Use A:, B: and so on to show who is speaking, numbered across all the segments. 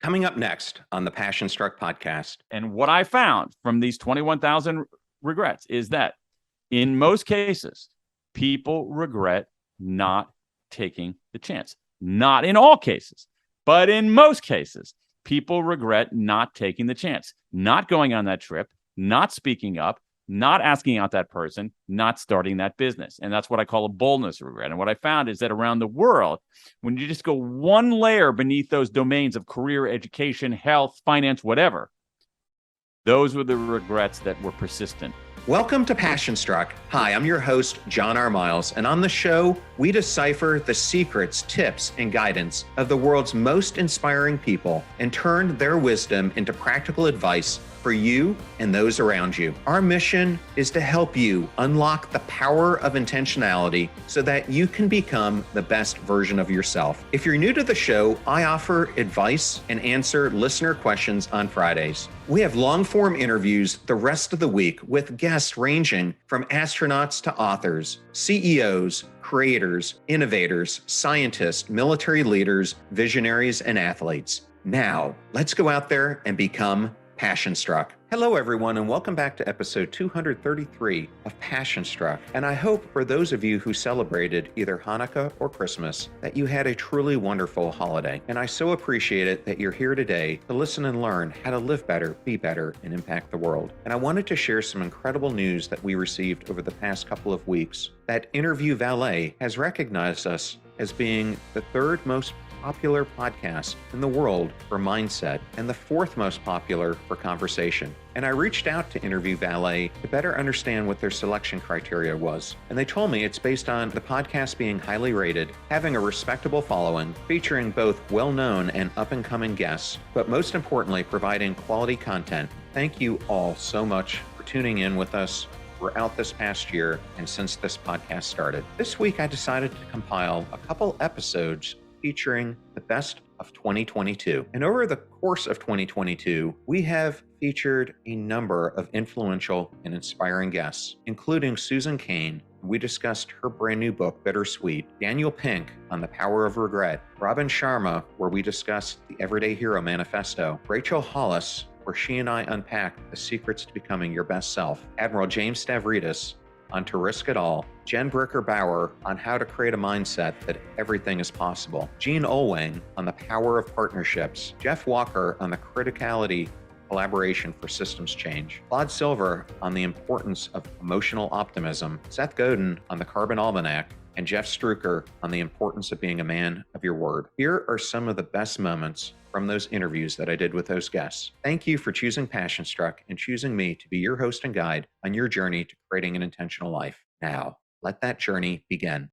A: Coming up next on the Passion Struck podcast.
B: And what I found from these 21,000 regrets is that in most cases, people regret not taking the chance. Not in all cases, but in most cases, people regret not taking the chance, not going on that trip, not speaking up, not asking out that person, not starting that business. And that's what I call a boldness regret. And what I found is that around the world, when you just go one layer beneath those domains of career, education, health, finance, whatever, those were the regrets that were persistent.
A: Welcome to Passion Struck. Hi, I'm your host, John R. Miles, and on the show, we decipher the secrets, tips, and guidance of the world's most inspiring people and turn their wisdom into practical advice for you and those around you. Our mission is to help you unlock the power of intentionality so that you can become the best version of yourself. If you're new to the show, I offer advice and answer listener questions on Fridays. We have long-form interviews the rest of the week with guests ranging from astronauts to authors, CEOs, creators, innovators, scientists, military leaders, visionaries, and athletes. Now, let's go out there and become Passion Struck. Hello, everyone, and welcome back to episode 233 of Passion Struck. And I hope for those of you who celebrated either Hanukkah or Christmas that you had a truly wonderful holiday. And I so appreciate it that you're here today to listen and learn how to live better, be better, and impact the world. And I wanted to share some incredible news that we received over the past couple of weeks. That Interview Valet has recognized us as being the third most popular podcast in the world for mindset and the fourth most popular for conversation. And I reached out to Interview Valet to better understand what their selection criteria was. And they told me it's based on the podcast being highly rated, having a respectable following, featuring both well-known and up-and-coming guests, but most importantly, providing quality content. Thank you all so much for tuning in with us throughout this past year and since this podcast started. This week, I decided to compile a couple episodes featuring the best of 2022. And over the course of 2022, we have featured a number of influential and inspiring guests, including Susan Cain. We discussed her brand new book, Bittersweet, Daniel Pink on the power of regret, Robin Sharma, where we discussed the Everyday Hero Manifesto, Rachel Hollis, where she and I unpacked the secrets to becoming your best self, Admiral James Stavridis on To Risk It All, Jen Bricker-Bauer on how to create a mindset that everything is possible, Jean Oelwang on the power of partnerships, Jeff Walker on the criticality of collaboration for systems change, Claude Silver on the importance of emotional optimism, Seth Godin on the Carbon Almanac, and Jeff Struecker on the importance of being a man of your word. Here are some of the best moments from those interviews that I did with those guests. Thank you for choosing Passion Struck and choosing me to be your host and guide on your journey to creating an intentional life. Now, let that journey begin.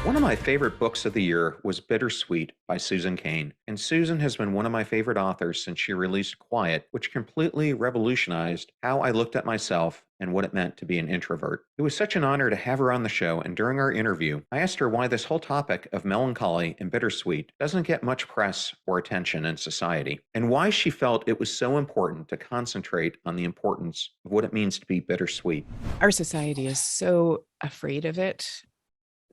A: One of my favorite books of the year was Bittersweet by Susan Cain. And Susan has been one of my favorite authors since she released Quiet, which completely revolutionized how I looked at myself and what it meant to be an introvert. It was such an honor to have her on the show, and during our interview, I asked her why this whole topic of melancholy and bittersweet doesn't get much press or attention in society, and why she felt it was so important to concentrate on the importance of what it means to be bittersweet.
C: Our society is so afraid of it,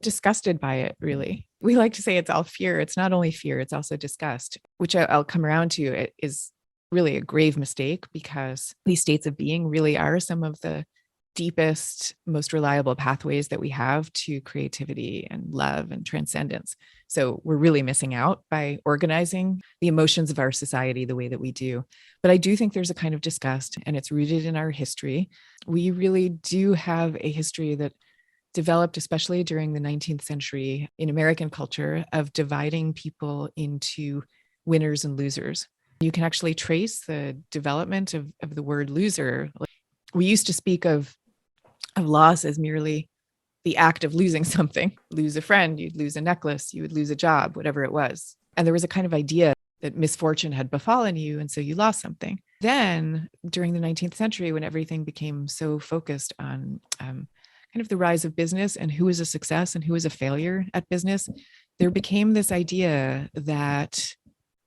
C: disgusted by it, really. We like to say it's all fear. It's not only fear, it's also disgust, which I'll come around to. It is really a grave mistake because these states of being really are some of the deepest, most reliable pathways that we have to creativity and love and transcendence. So we're really missing out by organizing the emotions of our society the way that we do. But I do think there's a kind of disgust, and it's rooted in our history. We really do have a history that developed, especially during the 19th century in American culture, of dividing people into winners and losers. You can actually trace the development of the word loser. We used to speak of loss as merely the act of losing something. Lose a friend, you'd lose a necklace, you would lose a job, whatever it was. And there was a kind of idea that misfortune had befallen you, and so you lost something. Then, during the 19th century, when everything became so focused on kind of the rise of business and who is a success and who is a failure at business, there became this idea that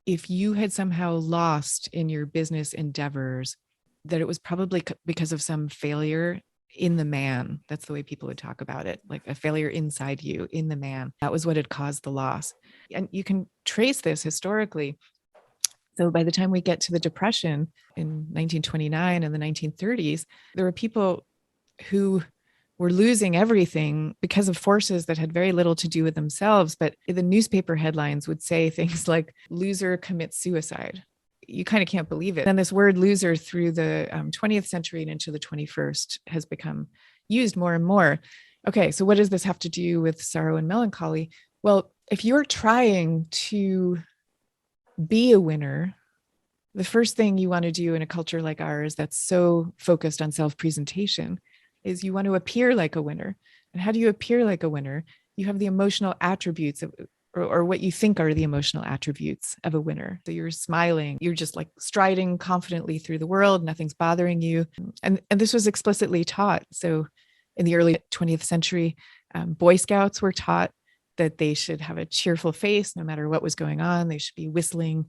C: if you had somehow lost in your business endeavors, that it was probably because of some failure in the man. That's the way people would talk about it, like a failure inside you, in the man. That was what had caused the loss. And you can trace this historically. So by the time we get to the Depression in 1929 and the 1930s, there were people who were losing everything because of forces that had very little to do with themselves. But the newspaper headlines would say things like, loser commits suicide. You kind of can't believe it. And this word loser through the 20th century and into the 21st has become used more and more. Okay, so what does this have to do with sorrow and melancholy? Well, if you're trying to be a winner, the first thing you want to do in a culture like ours that's so focused on self-presentation is you want to appear like a winner. And how do you appear like a winner? You have the emotional attributes of, or what you think are the emotional attributes of a winner. So you're smiling, you're just like striding confidently through the world, nothing's bothering you. And this was explicitly taught. So in the early 20th century, Boy Scouts were taught that they should have a cheerful face no matter what was going on. They should be whistling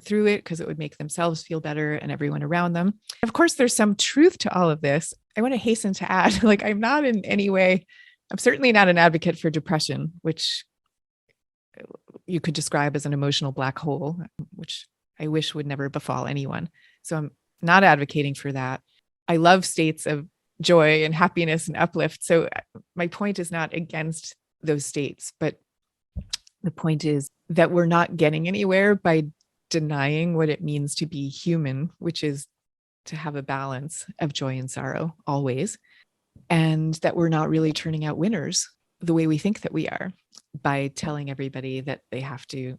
C: through it because it would make themselves feel better and everyone around them. Of course, there's some truth to all of this. I want to hasten to add, like, I'm not in any way, I'm certainly not an advocate for depression, which you could describe as an emotional black hole, which I wish would never befall anyone. So I'm not advocating for that. I love states of joy and happiness and uplift. So my point is not against those states, but the point is that we're not getting anywhere by denying what it means to be human, which is to have a balance of joy and sorrow always, and that we're not really turning out winners the way we think that we are by telling everybody that they have to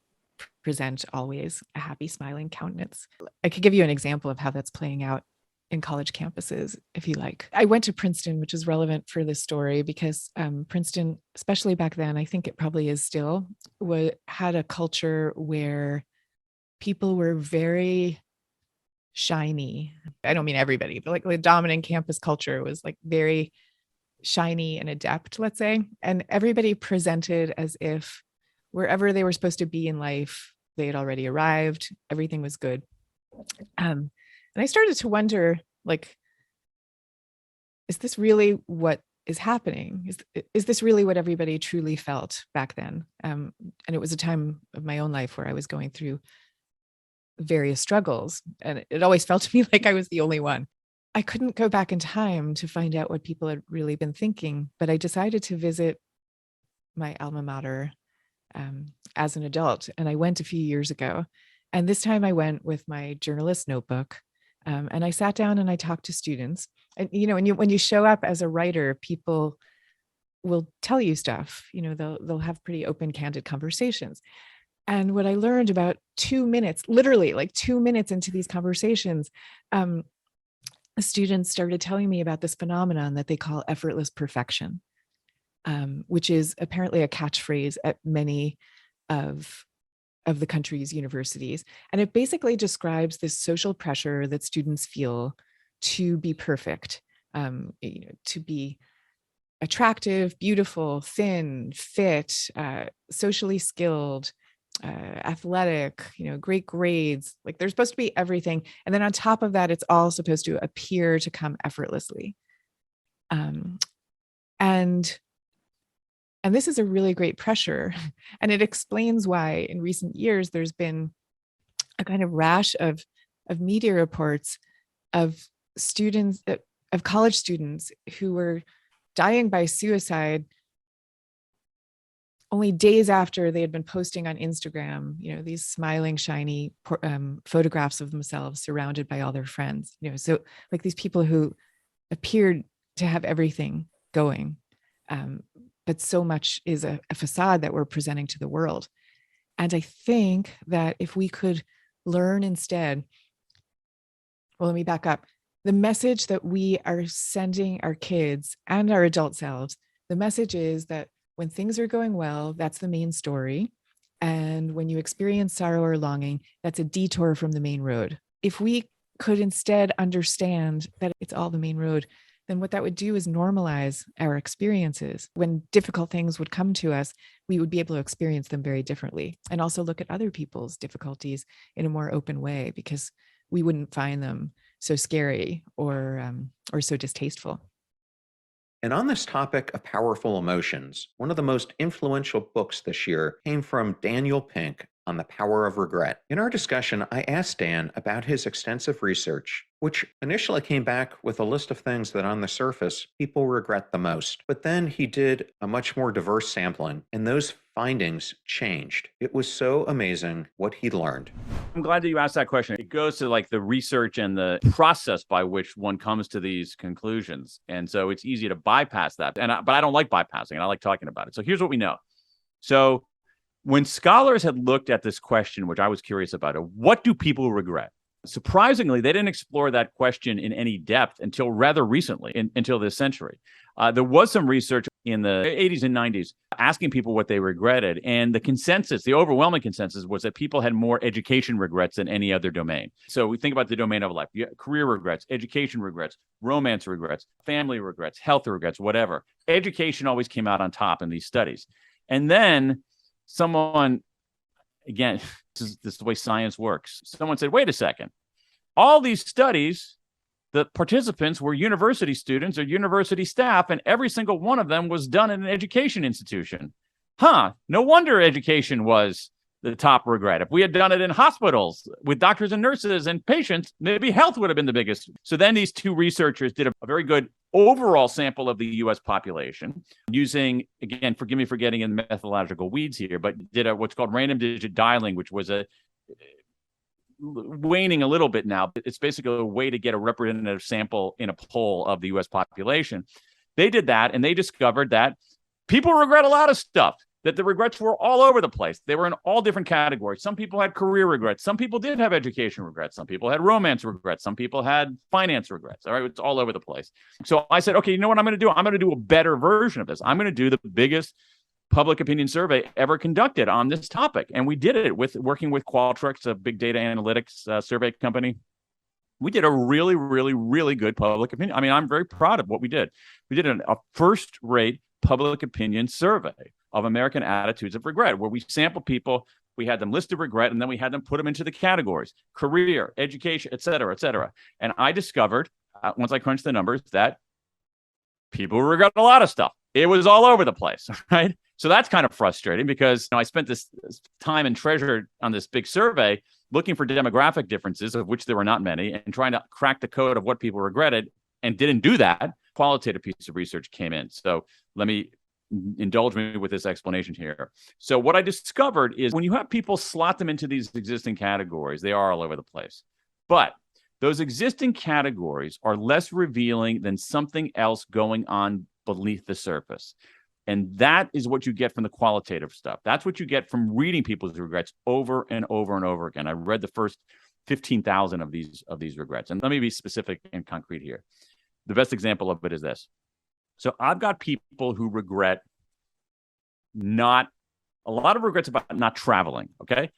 C: present always a happy, smiling countenance. I could give you an example of how that's playing out in college campuses, if you like. I went to Princeton, which is relevant for this story because Princeton, especially back then, I think it probably is still, had a culture where people were very shiny. I don't mean everybody, but like the dominant campus culture was like very shiny and adept, let's say. And everybody presented as if wherever they were supposed to be in life, they had already arrived. Everything was good. And I started to wonder, like, is this really what is happening? Is this really what everybody truly felt back then? And it was a time of my own life where I was going through various struggles, and it always felt to me like I was the only one. I couldn't go back in time to find out what people had really been thinking, but I decided to visit my alma mater as an adult. And I went a few years ago. And this time I went with my journalist notebook. And I sat down and I talked to students. And, you know, when you show up as a writer, people will tell you stuff. You know, they'll have pretty open, candid conversations. And what I learned about 2 minutes, literally like 2 minutes into these conversations, students started telling me about this phenomenon that they call effortless perfection, which is apparently a catchphrase at many of the country's universities. And it basically describes this social pressure that students feel to be perfect, to be attractive, beautiful, thin, fit, socially skilled, athletic, great grades. Like they're supposed to be everything. And then on top of that, it's all supposed to appear to come effortlessly. And this is a really great pressure. And it explains why in recent years, there's been a kind of rash of media reports of students, of college students who were dying by suicide only days after they had been posting on Instagram, these smiling, shiny photographs of themselves surrounded by all their friends, so like these people who appeared to have everything going. But so much is a facade that we're presenting to the world. And I think that if we could learn instead, well, let me back up. The message that we are sending our kids and our adult selves, the message is that when things are going well, that's the main story. And when you experience sorrow or longing, that's a detour from the main road. If we could instead understand that it's all the main road, then what that would do is normalize our experiences. When difficult things would come to us, we would be able to experience them very differently, and also look at other people's difficulties in a more open way, because we wouldn't find them so scary or so distasteful.
A: And on this topic of powerful emotions, one of the most influential books this year came from Daniel Pink on the power of regret. In our discussion, I asked Dan about his extensive research, which initially came back with a list of things that on the surface people regret the most. But then he did a much more diverse sampling, and those findings changed. It was so amazing what he learned.
B: I'm glad that you asked that question. It goes to like the research and the process by which one comes to these conclusions. And so it's easy to bypass that. But I don't like bypassing it. I like talking about it. So here's what we know. So when scholars had looked at this question, which I was curious about, what do people regret? Surprisingly, they didn't explore that question in any depth until rather recently, until this century. There was some research in the 80s and 90s asking people what they regretted. And the consensus, the overwhelming consensus, was that people had more education regrets than any other domain. So we think about the domain of life, career regrets, education regrets, romance regrets, family regrets, health regrets, whatever. Education always came out on top in these studies. And then someone, again, this is the way science works. Someone said, wait a second, all these studies, the participants were university students or university staff, and every single one of them was done in an education institution. No wonder education was the top regret. If we had done it in hospitals with doctors and nurses and patients, maybe health would have been the biggest. So then these two researchers did a very good overall sample of the US population using, again, forgive me for getting in methodological weeds here, but did what's called random digit dialing, which was waning a little bit now. It's basically a way to get a representative sample in a poll of the US population. They did that, and they discovered that people regret a lot of stuff, that the regrets were all over the place. They were in all different categories. Some people had career regrets. Some people did have education regrets. Some people had romance regrets. Some people had finance regrets. All right, it's all over the place. So I said, okay, you know what I'm going to do? I'm going to do a better version of this. I'm going to do the biggest public opinion survey ever conducted on this topic. And we did it with working with Qualtrics, a big data analytics survey company. We did a really, really, really good public opinion. I mean, I'm very proud of what we did. We did a first-rate public opinion survey of American attitudes of regret, where we sampled people, we had them list a regret, and then we had them put them into the categories: career, education, et cetera, et cetera. And I discovered, once I crunched the numbers, that people regret a lot of stuff. It was all over the place, right? So that's kind of frustrating because I spent this time and treasure on this big survey looking for demographic differences, of which there were not many, and trying to crack the code of what people regretted, and didn't do that. Qualitative piece of research came in. So let me indulge me with this explanation here. So what I discovered is when you have people slot them into these existing categories, they are all over the place. But those existing categories are less revealing than something else going on beneath the surface. And that is what you get from the qualitative stuff. That's what you get from reading people's regrets over and over and over again. I read the first 15,000 of these regrets. And let me be specific and concrete here. The best example of it is this. So I've got people who regret a lot of regrets about not traveling, okay?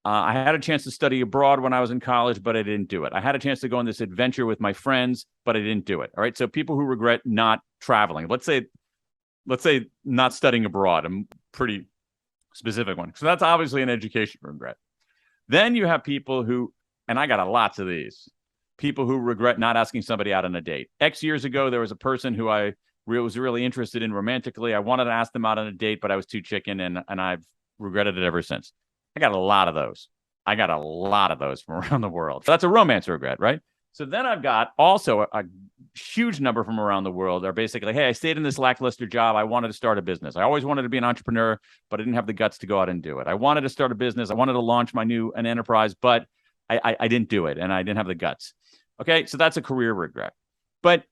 B: I had a chance to study abroad when I was in college, but I didn't do it. I had a chance to go on this adventure with my friends, but I didn't do it, all right? So people who regret not traveling, let's say not studying abroad, a pretty specific one. So that's obviously an education regret. Then you have people who, and I got lots of these, people who regret not asking somebody out on a date. X years ago, there was a person who I was really interested in romantically. I wanted to ask them out on a date, but I was too chicken, and I've regretted it ever since. I got a lot of those. From around the world. So that's a romance regret, right? So then I've got also a huge number from around the world are basically, hey, I stayed in this lackluster job. I wanted to start a business. I always wanted to be an entrepreneur, but I didn't have the guts to go out and do it. I wanted to start a business. I wanted to launch an enterprise, but I didn't do it, and I didn't have the guts. Okay, so that's a career regret. But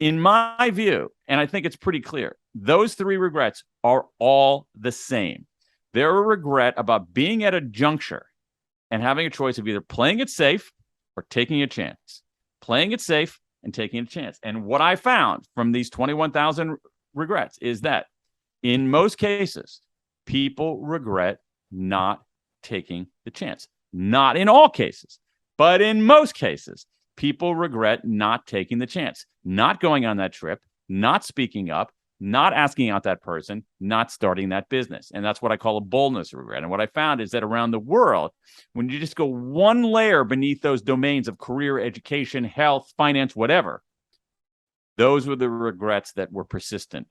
B: in my view, and I think it's pretty clear, those three regrets are all the same. They're a regret about being at a juncture and having a choice of either playing it safe or taking a chance. Playing it safe and taking a chance. And what I found from these 21,000 regrets is that in most cases, people regret not taking the chance. Not in all cases, but in most cases, people regret not taking the chance, not going on that trip, not speaking up, not asking out that person, not starting that business. And that's what I call a boldness regret. And what I found is that around the world, when you just go one layer beneath those domains of career, education, health, finance, whatever, Those were the regrets that were persistent.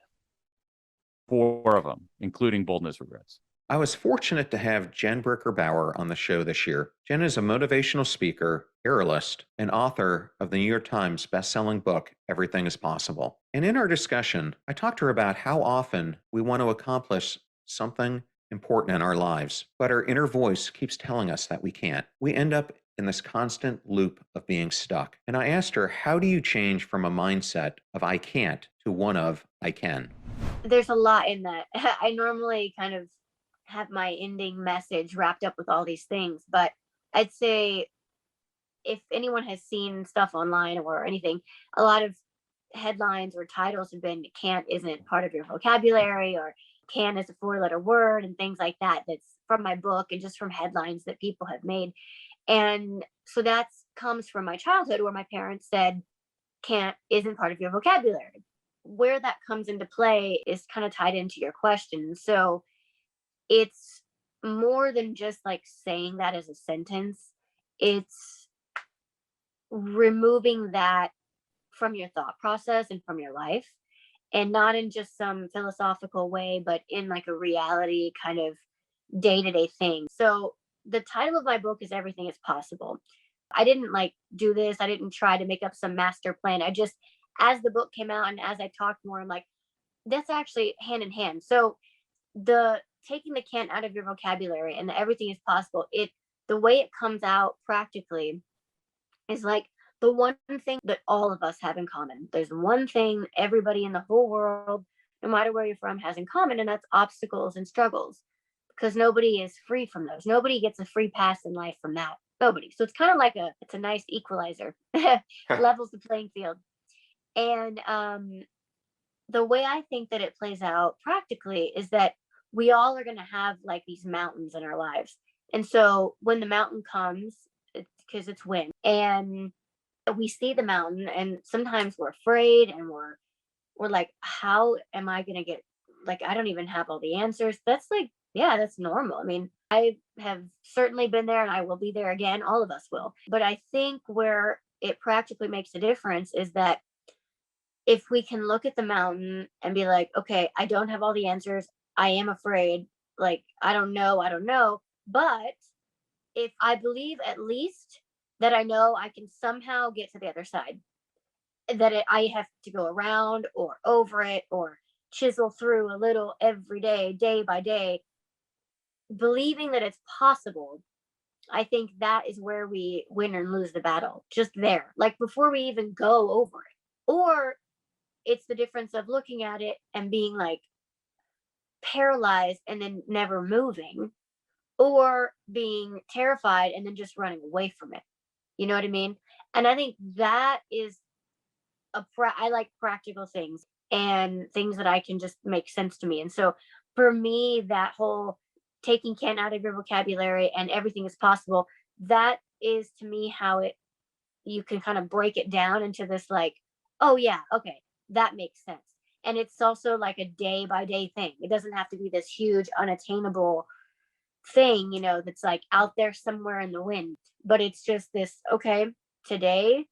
B: 4 of them, including boldness regrets.
A: I was fortunate to have Jen Bricker-Bauer on the show this year. Jen is a motivational speaker, aerialist, and author of the New York Times bestselling book, Everything is Possible. And in our discussion, I talked to her about how often we want to accomplish something important in our lives, but our inner voice keeps telling us that we can't. We end up in this constant loop of being stuck. And I asked her, how do you change from a mindset of I can't to one of I can?
D: There's a lot in that. I normally kind of have my ending message wrapped up with all these things, but I'd say if anyone has seen stuff online or anything, a lot of headlines or titles have been can't isn't part of your vocabulary, or can is a 4-letter word, and things like that. That's from my book and just from headlines that people have made. And so that comes from my childhood, where my parents said can't isn't part of your vocabulary. Where that comes into play is kind of tied into your question. So it's more than just like saying that as a sentence. It's removing that from your thought process and from your life, and not in just some philosophical way, but in like a reality kind of day-to-day thing. So the title of my book is Everything is Possible. I didn't like do this. I didn't try to make up some master plan. I just, as the book came out and as I talked more, I'm like, that's actually hand in hand. So the taking the can't out of your vocabulary and the everything is possible, the way it comes out practically is like the one thing that all of us have in common. There's one thing everybody in the whole world, no matter where you're from, has in common, and that's obstacles and struggles, because nobody is free from those. Nobody gets a free pass in life from that. Nobody. So it's kind of like it's a nice equalizer, levels the playing field. And the way I think that it plays out practically is that we all are going to have like these mountains in our lives. And so when the mountain comes, because it's wind, and we see the mountain, and sometimes we're afraid, and we're like, how am I going to get, like, I don't even have all the answers. That's like, yeah, that's normal. I mean, I have certainly been there, and I will be there again. All of us will. But I think where it practically makes a difference is that if we can look at the mountain and be like, okay, I don't have all the answers. I am afraid. Like, I don't know. But if I believe at least that I know I can somehow get to the other side, that I have to go around or over it or chisel through a little every day, day by day, believing that it's possible, I think that is where we win and lose the battle. Just there, like before we even go over it. Or it's the difference of looking at it and being like paralyzed and then never moving, or being terrified and then just running away from it. You know what I mean? And I think that is I like practical things and things that I can just make sense to me. And so for me, that whole taking can't out of your vocabulary and everything is possible, that is to me how you can kind of break it down into this like, oh yeah, okay, that makes sense. And it's also like a day by day thing. It doesn't have to be this huge unattainable thing, that's like out there somewhere in the wind, but it's just this, okay, today,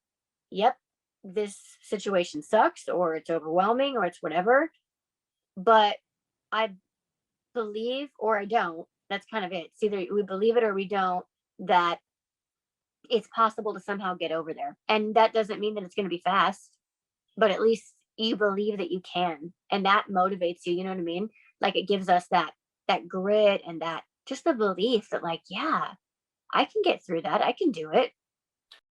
D: yep, this situation sucks, or it's overwhelming, or it's whatever, but I believe, or I don't. That's kind of it. It's either we believe it or we don't, that it's possible to somehow get over there. And that doesn't mean that it's going to be fast, but at least you believe that you can, and that motivates you. You know what I mean? Like it gives us that grit and that just the belief that like, yeah, I can get through that. I can do it.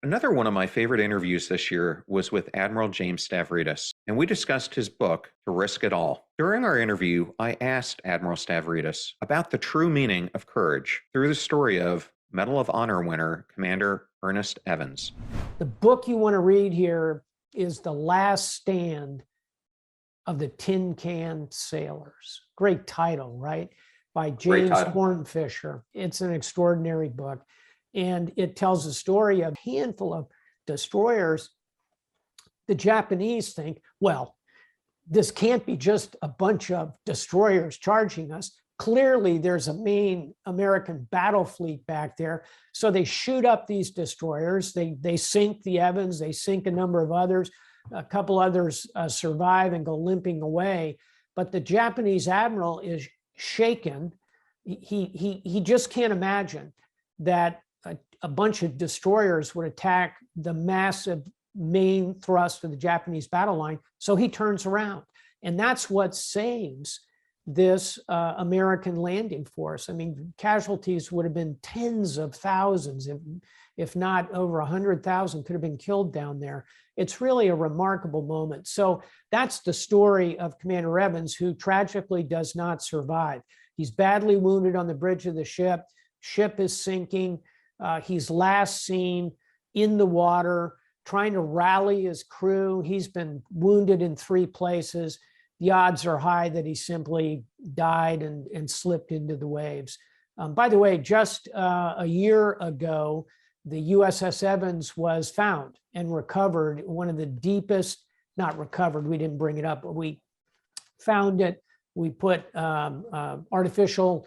A: Another one of my favorite interviews this year was with Admiral James Stavridis, and we discussed his book, To Risk It All. During our interview, I asked Admiral Stavridis about the true meaning of courage through the story of Medal of Honor winner Commander Ernest Evans.
E: The book you want to read here is The Last Stand of the Tin Can Sailors. Great title, right? By James Hornfisher. It's an extraordinary book. And it tells the story of a handful of destroyers. The Japanese think, well, this can't be just a bunch of destroyers charging us. Clearly, there's a main American battle fleet back there. So they shoot up these destroyers. They sink the Evans. They sink a number of others. A couple others survive and go limping away, but the Japanese admiral is shaken. He just can't imagine that a bunch of destroyers would attack the massive main thrust of the Japanese battle line. So he turns around, and that's what saves this American landing force. I mean, casualties would have been tens of thousands, if not over 100,000 could have been killed down there. It's really a remarkable moment. So that's the story of Commander Evans, who tragically does not survive. He's badly wounded on the bridge of the ship. Ship is sinking. He's last seen in the water, trying to rally his crew. He's been wounded in 3 places. The odds are high that he simply died and slipped into the waves. By the way, just a year ago, the USS Evans was found and recovered. One of the deepest, not recovered, we didn't bring it up, but we found it. We put artificial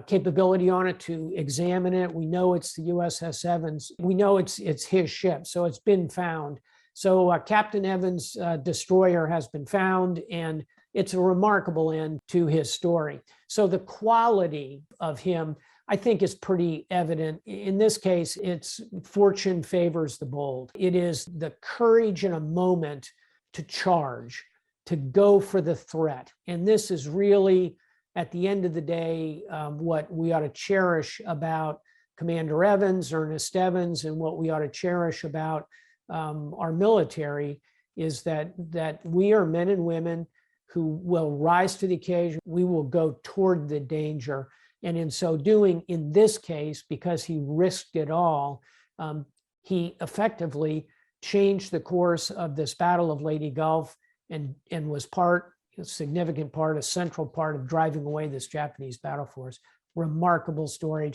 E: capability on it to examine it. We know it's the USS Evans. We know it's his ship, so it's been found. So Captain Evans' destroyer has been found, and it's a remarkable end to his story. So the quality of him, I think, is pretty evident. In this case, it's fortune favors the bold. It is the courage in a moment to charge, to go for the threat. And this is really, at the end of the day, what we ought to cherish about Commander Evans, Ernest Evans, and what we ought to cherish about our military is that we are men and women who will rise to the occasion. We will go toward the danger. And in so doing, in this case, because he risked it all, he effectively changed the course of this Battle of Leyte Gulf and was a significant part, a central part of driving away this Japanese battle force. Remarkable story.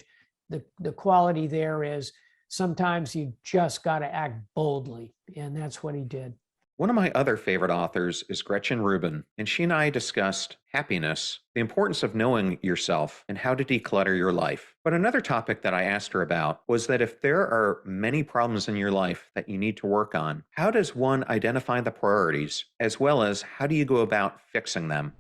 E: The quality there is sometimes you just got to act boldly, and that's what he did.
A: One of my other favorite authors is Gretchen Rubin, and she and I discussed happiness, the importance of knowing yourself, and how to declutter your life. But another topic that I asked her about was that if there are many problems in your life that you need to work on, how does one identify the priorities, as well as how do you go about fixing them?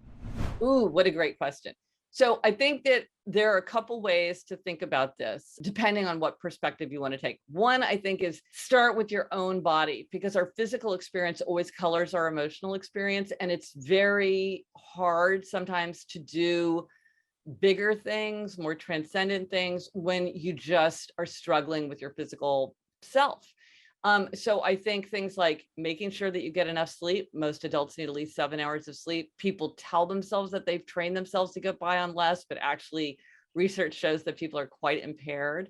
F: Ooh, what a great question. So I think that there are a couple ways to think about this, depending on what perspective you want to take. One, I think, is start with your own body, because our physical experience always colors our emotional experience. And it's very hard sometimes to do bigger things, more transcendent things, when you just are struggling with your physical self. So I think things like making sure that you get enough sleep. Most adults need at least 7 hours of sleep. People tell themselves that they've trained themselves to get by on less, but actually research shows that people are quite impaired.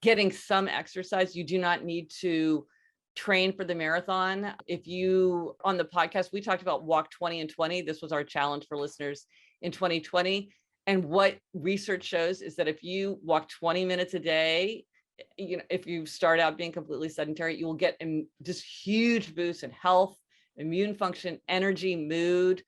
F: Getting some exercise. You do not need to train for the marathon. If you, on the podcast, we talked about walk 20 and 20. This was our challenge for listeners in 2020. And what research shows is that if you walk 20 minutes a day, if you start out being completely sedentary, you will get this huge boost in health, immune function, energy, mood.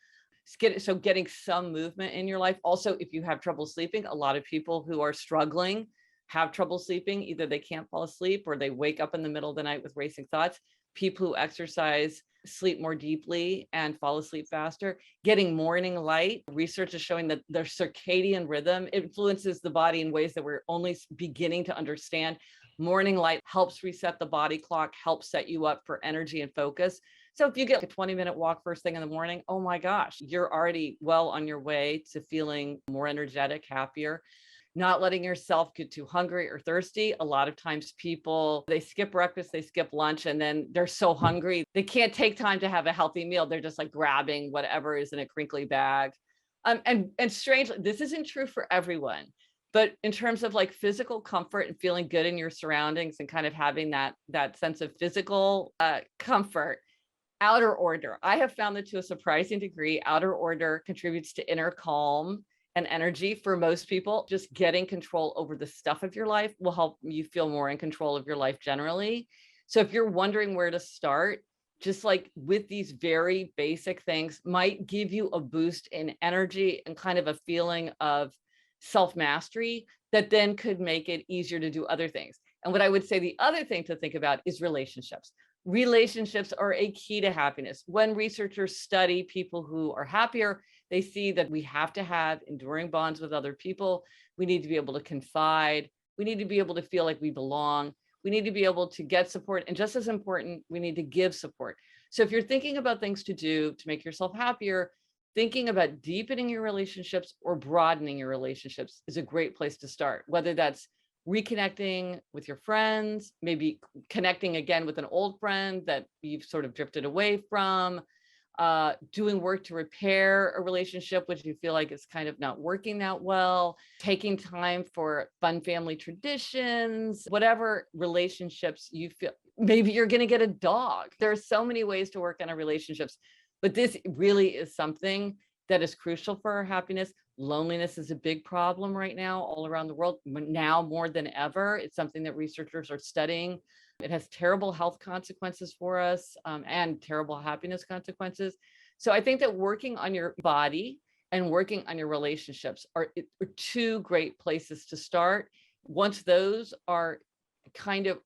F: So getting some movement in your life. Also, if you have trouble sleeping, a lot of people who are struggling have trouble sleeping. Either they can't fall asleep or they wake up in the middle of the night with racing thoughts. People who exercise sleep more deeply and fall asleep faster. Getting morning light. Research is showing that their circadian rhythm influences the body in ways that we're only beginning to understand. Morning light helps reset the body clock, helps set you up for energy and focus. So if you get a 20-minute walk first thing in the morning, oh my gosh, you're already well on your way to feeling more energetic, happier. Not letting yourself get too hungry or thirsty. A lot of times people, they skip breakfast, they skip lunch, and then they're so hungry, they can't take time to have a healthy meal. They're just like grabbing whatever is in a crinkly bag. And strangely, this isn't true for everyone, but in terms of like physical comfort and feeling good in your surroundings and kind of having that sense of physical comfort, outer order. I have found that to a surprising degree, outer order contributes to inner calm and energy for most people. Just getting control over the stuff of your life will help you feel more in control of your life generally. So if you're wondering where to start, just like with these very basic things might give you a boost in energy and kind of a feeling of self-mastery that then could make it easier to do other things. And what I would say the other thing to think about is relationships. relationships are a key to happiness. When researchers study people who are happier, they see that we have to have enduring bonds with other people. We need to be able to confide. We need to be able to feel like we belong. We need to be able to get support. And just as important, we need to give support. So if you're thinking about things to do to make yourself happier, thinking about deepening your relationships or broadening your relationships is a great place to start, whether that's reconnecting with your friends, maybe connecting again with an old friend that you've sort of drifted away from, doing work to repair a relationship which you feel like is kind of not working that well, taking time for fun family traditions, whatever relationships you feel. Maybe you're going to get a dog. There are so many ways to work on our relationships, but this really is something that is crucial for our happiness. Loneliness is a big problem right now all around the world. Now more than ever, it's something that researchers are studying. It has terrible health consequences for us, and terrible happiness consequences. So I think that working on your body and working on your relationships are two great places to start. Once those are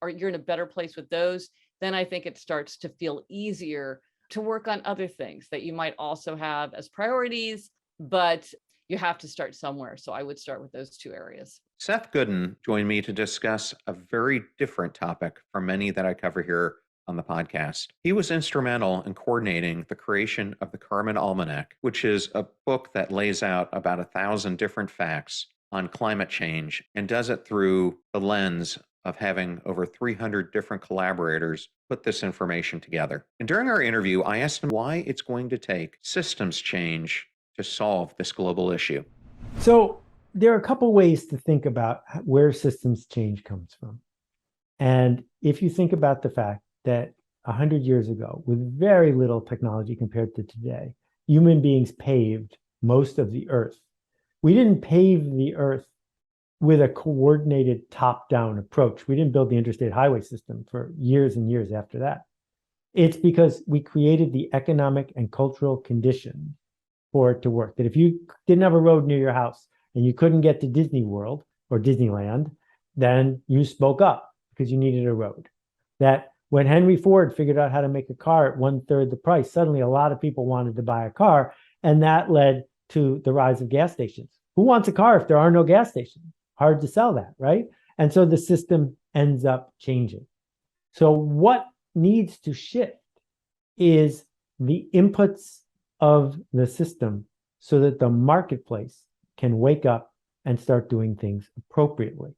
F: you're in a better place with those, then I think it starts to feel easier to work on other things that you might also have as priorities, but you have to start somewhere. So I would start with those two areas.
A: Seth Godin joined me to discuss a very different topic from many that I cover here on the podcast. He was instrumental in coordinating the creation of the Carbon Almanac, which is a book that lays out about 1,000 different facts on climate change and does it through the lens of having over 300 different collaborators put this information together. And during our interview, I asked him why it's going to take systems change to solve this global issue.
G: So there are a couple ways to think about where systems change comes from. And if you think about the fact that 100 years ago, with very little technology compared to today, human beings paved most of the earth. We didn't pave the earth with a coordinated top-down approach. We didn't build the interstate highway system for years and years after that. It's because we created the economic and cultural conditions for it to work. That if you didn't have a road near your house and you couldn't get to Disney World or Disneyland, then you spoke up because you needed a road. That when Henry Ford figured out how to make a car at 1/3 the price, suddenly a lot of people wanted to buy a car, and that led to the rise of gas stations. Who wants a car if there are no gas stations? Hard to sell that, right? And so the system ends up changing. So what needs to shift is the inputs of the system so that the marketplace can wake up and start doing things appropriately.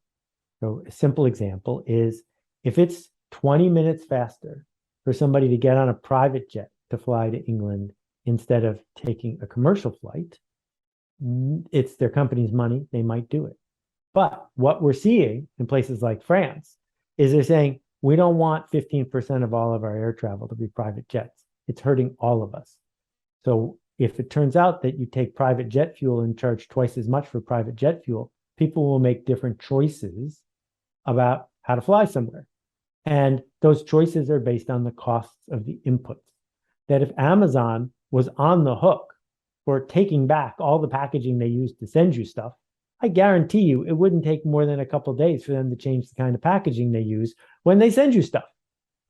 G: So a simple example is if it's 20 minutes faster for somebody to get on a private jet to fly to England instead of taking a commercial flight, it's their company's money, they might do it. But what we're seeing in places like France is they're saying, we don't want 15% of all of our air travel to be private jets. It's hurting all of us. So if it turns out that you take private jet fuel and charge twice as much for private jet fuel, people will make different choices about how to fly somewhere. And those choices are based on the costs of the inputs. That if Amazon was on the hook for taking back all the packaging they used to send you stuff, I guarantee you it wouldn't take more than a couple of days for them to change the kind of packaging they use when they send you stuff,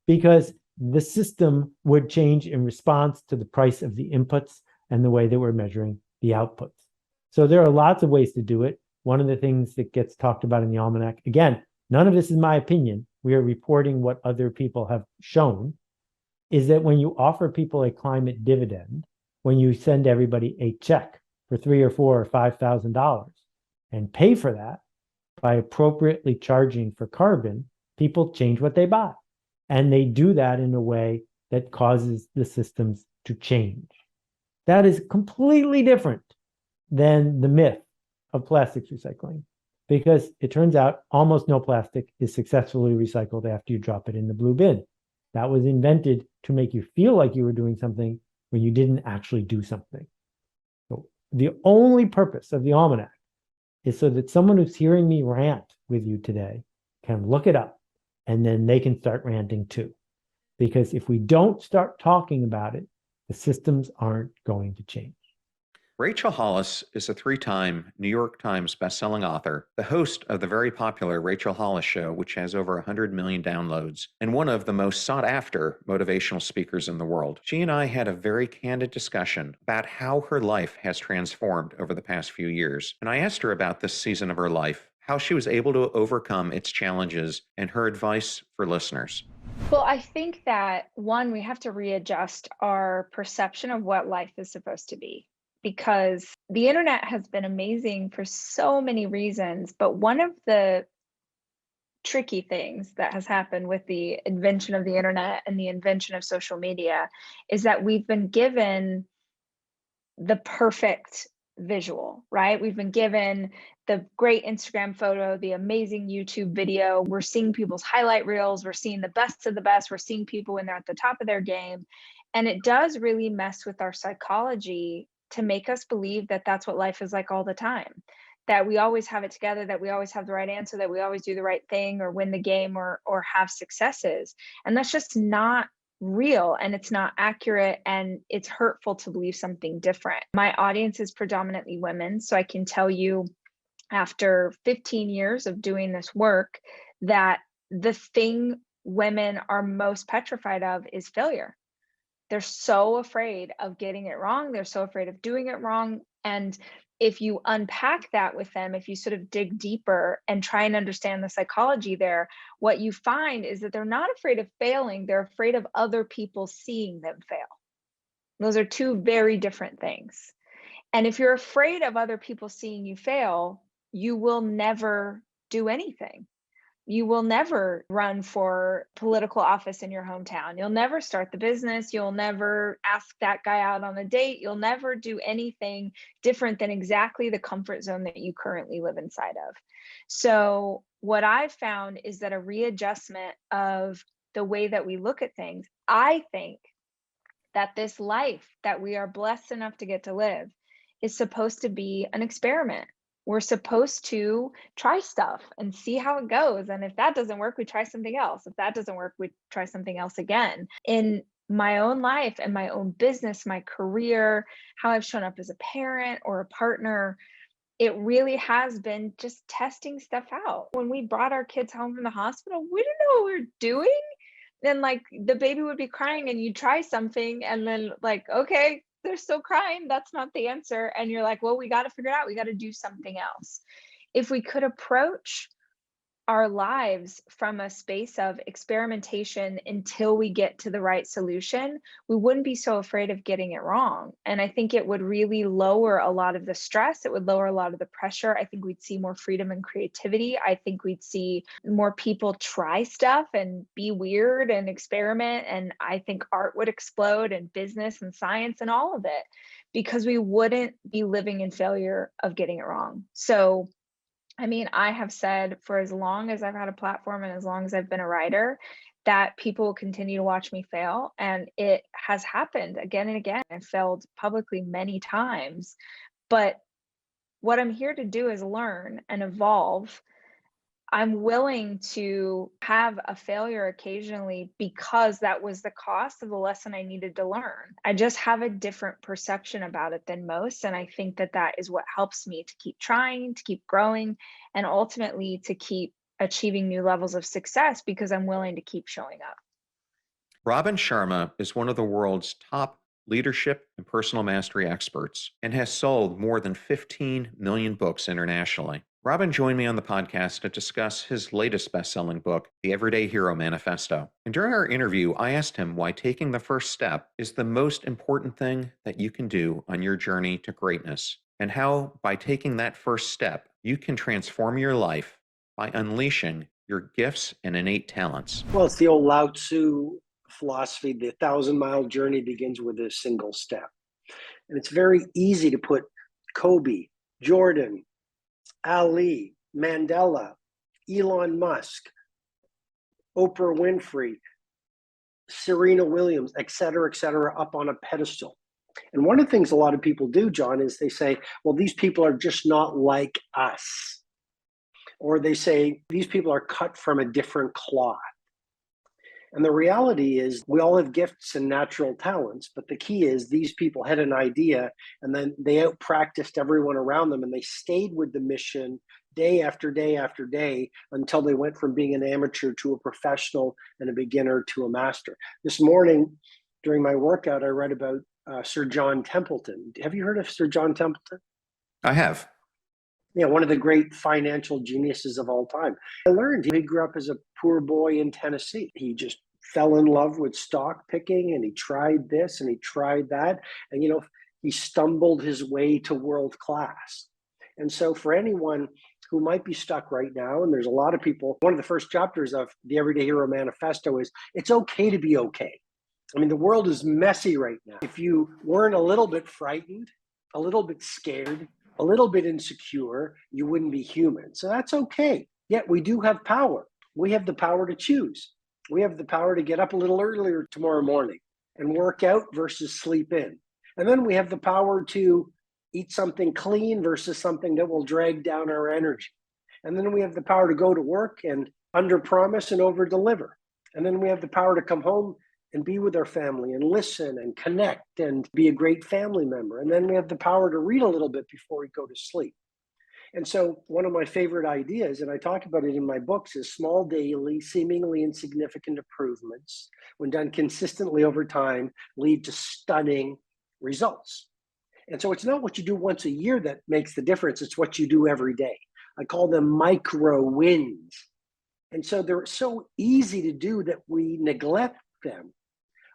G: because the system would change in response to the price of the inputs and the way that we're measuring the outputs. So there are lots of ways to do it. One of the things that gets talked about in the Almanac, again, none of this is my opinion, we are reporting what other people have shown, is that when you offer people a climate dividend, when you send everybody a check for $3,000 or $4,000 or $5,000 and pay for that by appropriately charging for carbon, people change what they buy. And they do that in a way that causes the systems to change. That is completely different than the myth of plastics recycling, because it turns out almost no plastic is successfully recycled after you drop it in the blue bin. That was invented to make you feel like you were doing something when you didn't actually do something. So the only purpose of the Almanac is so that someone who's hearing me rant with you today can look it up, and then they can start ranting too. Because if we don't start talking about it, the systems aren't going to change.
A: Rachel Hollis is a 3-time New York Times bestselling author, the host of the very popular Rachel Hollis Show, which has over 100 million downloads, and one of the most sought-after motivational speakers in the world. She and I had a very candid discussion about how her life has transformed over the past few years. And I asked her about this season of her life, how she was able to overcome its challenges, and her advice for listeners.
H: Well, I think that one, we have to readjust our perception of what life is supposed to be, because the internet has been amazing for so many reasons. But one of the tricky things that has happened with the invention of the internet and the invention of social media is that we've been given the perfect visual, right? We've been given the great Instagram photo, the amazing YouTube video. We're seeing people's highlight reels. We're seeing the best of the best. We're seeing people when they're at the top of their game. And it does really mess with our psychology to make us believe that that's what life is like all the time, that we always have it together, that we always have the right answer, that we always do the right thing or win the game or have successes. And that's just not real, and it's not accurate, and it's hurtful to believe something different. My audience is predominantly women, so I can tell you after 15 years of doing this work that the thing women are most petrified of is failure. They're so afraid of getting it wrong. They're so afraid of doing it wrong. And if you unpack that with them, if you sort of dig deeper and try and understand the psychology there, what you find is that they're not afraid of failing. They're afraid of other people seeing them fail. Those are two very different things. And if you're afraid of other people seeing you fail, you will never do anything. You will never run for political office in your hometown. You'll never start the business. You'll never ask that guy out on a date. You'll never do anything different than exactly the comfort zone that you currently live inside of. So what I've found is that a readjustment of the way that we look at things, I think that this life that we are blessed enough to get to live is supposed to be an experiment. We're supposed to try stuff and see how it goes. And if that doesn't work, we try something else. If that doesn't work, we try something else again. In my own life and my own business, my career, how I've shown up as a parent or a partner, it really has been just testing stuff out. When we brought our kids home from the hospital, we didn't know what we were doing. Then like the baby would be crying and you try something and then like, okay, they're still crying. That's not the answer. And you're like, well, we got to figure it out. We got to do something else. If we could approach our lives from a space of experimentation until we get to the right solution, we wouldn't be so afraid of getting it wrong. And I think it would really lower a lot of the stress. It would lower a lot of the pressure. I think we'd see more freedom and creativity. I think we'd see more people try stuff and be weird and experiment. And I think art would explode and business and science and all of it, because we wouldn't be living in failure of getting it wrong. So I mean, I have said for as long as I've had a platform and as long as I've been a writer, that people will continue to watch me fail. And it has happened again and again. I've failed publicly many times. But what I'm here to do is learn and evolve. I'm willing to have a failure occasionally because that was the cost of the lesson I needed to learn. I just have a different perception about it than most. And I think that that is what helps me to keep trying, to keep growing, and ultimately to keep achieving new levels of success because I'm willing to keep showing up.
A: Robin Sharma is one of the world's top leadership and personal mastery experts and has sold more than 15 million books internationally. Robin joined me on the podcast to discuss his latest best-selling book, The Everyday Hero Manifesto. And during our interview, I asked him why taking the first step is the most important thing that you can do on your journey to greatness, and how by taking that first step, you can transform your life by unleashing your gifts and innate talents.
I: Well, it's the old Lao Tzu philosophy, the 1,000-mile journey begins with a single step. And it's very easy to put Kobe, Jordan, Ali, Mandela, Elon Musk, Oprah Winfrey, Serena Williams, et cetera, up on a pedestal. And one of the things a lot of people do, John, is they say, well, these people are just not like us. Or they say, these people are cut from a different cloth. And the reality is we all have gifts and natural talents, but the key is these people had an idea and then they out practiced everyone around them and they stayed with the mission day after day after day until they went from being an amateur to a professional and a beginner to a master. This morning during my workout, I read about Sir John Templeton. Have you heard of Sir John Templeton?
A: I have.
I: Yeah, one of the great financial geniuses of all time. I learned he grew up as a poor boy in Tennessee. He just fell in love with stock picking and he tried this and he tried that. And, he stumbled his way to world class. And so for anyone who might be stuck right now, and there's a lot of people, one of the first chapters of the Everyday Hero Manifesto is it's okay to be okay. I mean, the world is messy right now. If you weren't a little bit frightened, a little bit scared, a little bit insecure, you wouldn't be human. So that's okay. Yet we do have power. We have the power to choose. We have the power to get up a little earlier tomorrow morning and work out versus sleep in. And then we have the power to eat something clean versus something that will drag down our energy. And then we have the power to go to work and under promise and over deliver. And then we have the power to come home and be with our family and listen and connect and be a great family member. And then we have the power to read a little bit before we go to sleep. And so one of my favorite ideas, and I talk about it in my books, is small daily, seemingly insignificant improvements, when done consistently over time, lead to stunning results. And so it's not what you do once a year that makes the difference, it's what you do every day. I call them micro wins. And so they're so easy to do that we neglect them.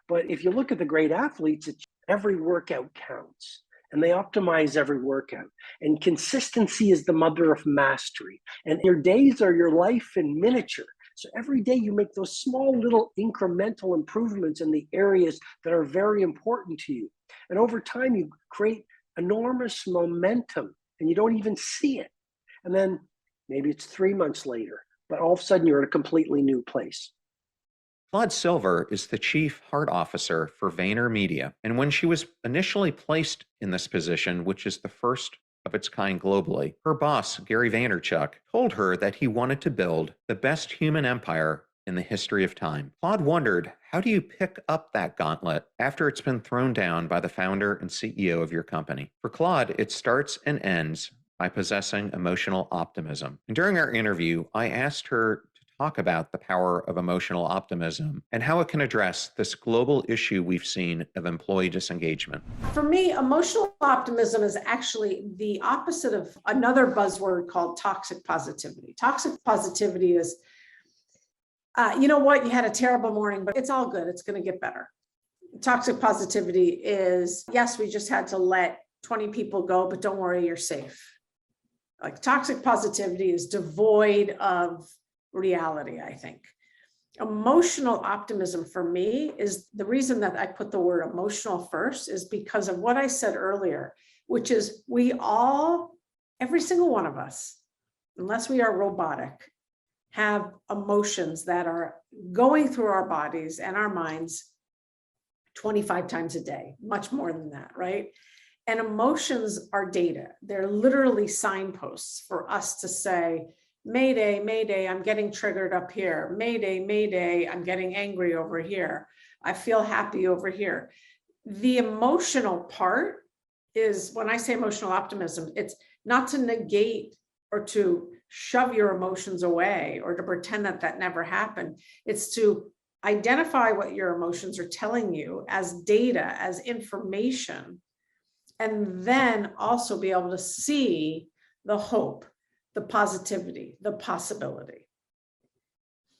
I: But if you look at the great athletes, every workout counts and they optimize every workout. And consistency is the mother of mastery. And your days are your life in miniature. So every day you make those small little incremental improvements in the areas that are very important to you. And over time, you create enormous momentum and you don't even see it. And then maybe it's 3 months later, but all of a sudden you're in a completely new place.
A: Claude Silver is the chief heart officer for VaynerMedia, and when she was initially placed in this position, which is the first of its kind globally, her boss, Gary Vaynerchuk, told her that he wanted to build the best human empire in the history of time. Claude wondered, how do you pick up that gauntlet after it's been thrown down by the founder and CEO of your company? For Claude, it starts and ends by possessing emotional optimism. And during our interview, I asked her talk about the power of emotional optimism and how it can address this global issue we've seen of employee disengagement.
J: For me, emotional optimism is actually the opposite of another buzzword called toxic positivity. Toxic positivity is, you know what, you had a terrible morning, but it's all good. It's going to get better. Toxic positivity is, yes, we just had to let 20 people go, but don't worry, you're safe. Like toxic positivity is devoid of reality, I think. Emotional optimism for me is the reason that I put the word emotional first is because of what I said earlier, which is we all, every single one of us, unless we are robotic, have emotions that are going through our bodies and our minds 25 times a day, much more than that, right? And emotions are data. They're literally signposts for us to say, Mayday, Mayday, I'm getting triggered up here. Mayday, Mayday, I'm getting angry over here. I feel happy over here. The emotional part is, when I say emotional optimism, it's not to negate or to shove your emotions away or to pretend that that never happened. It's to identify what your emotions are telling you as data, as information, and then also be able to see the hope, the positivity, the possibility.